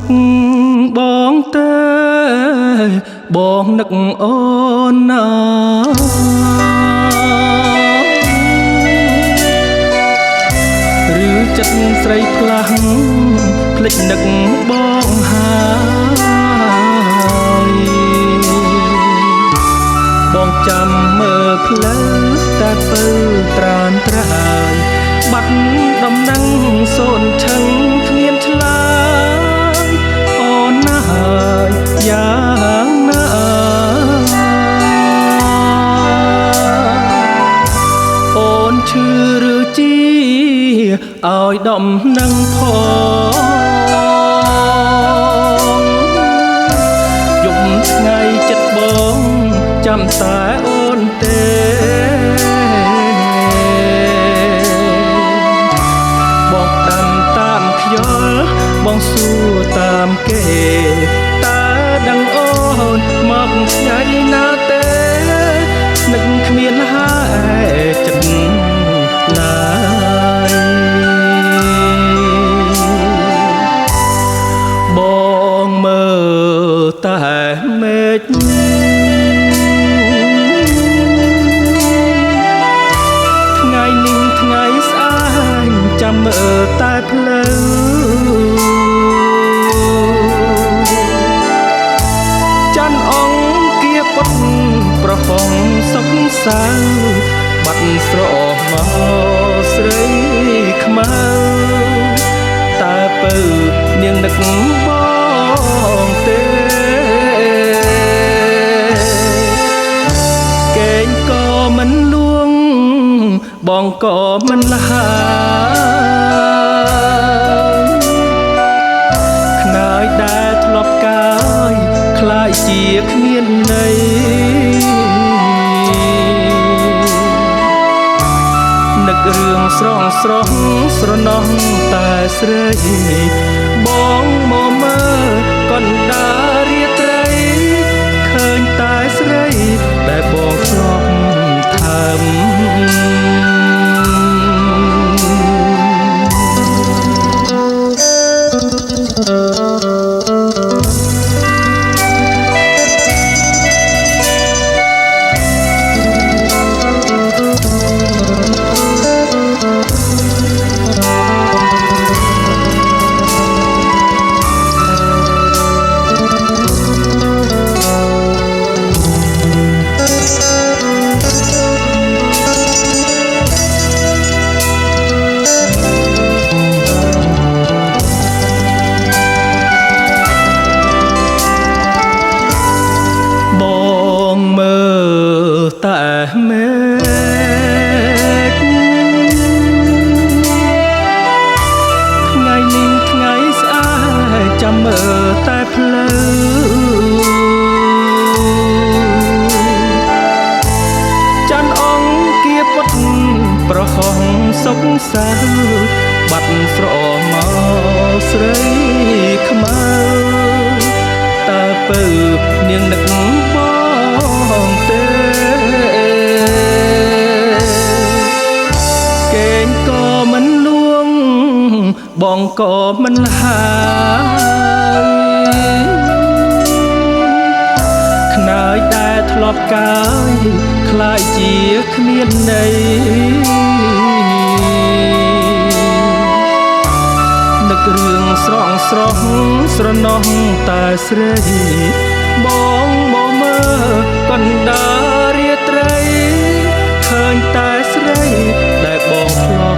បងទេបងនឹកអូនណាឬចិត្តស្រីផ្លាស់ភ្លេចនឹកបងហើយបងចាំមើលផ្លូវតែពើត្រានត្រើយបាត់ដំណឹងសូនឆឹងគ្មានឆ្លើយអូនណាហើយយ៉ាងណាអូនឈឺឬជាឲ្យដំណឹងផងយប់ថ្ងៃចិត្តបងចាំតែអូនទេបងតាមខ្យល់បងសួរតាមគេតើដឹងអូនមកថ្ងៃណាទេនឹកគ្មានហើយចិត្តឡើយបងមើលតែមេឃថ្ងៃនេះថ្ងៃស្អាតចាំមើលតែផ្លូវច័ន្ទអង្គាពុតប្រហោងសុខសៅបាត់ស្រមកស្រីខ្មៅតើពៅនាងនឹកបងទេកេងក៏មិនលួងបងក៏មិនលហើយខ្នើយដែលធ្លាប់កាយคล้ายជាគ្មានន័យនឹករឿងស្រស់ស្រណោះតែស្រីបងមកមើលកណ្ដាលរាត្រីឃើញតែស្រីដែលបងធ្លាប់ថើមតែមេឃថ្ងៃនេះថ្ងៃស្អាតចាំមើលតែផ្លូវច័ន្ទអង្គាពុតប្រហោងសុខសៅបាត់ស្រមកស្រីខ្មៅតើពៅនាងនឹកបងទេកេងក៏មិនលួងបងក៏មិនហើយខ្នើយដែលធ្លាប់កាយคล้ายជាគ្មានន័យនឹករឿងស្រស់ស្រណោះតែស្រីបងមកមើលកណ្ដាលរាត្រីឃើញតែស្រីដែលបងធ្លាប់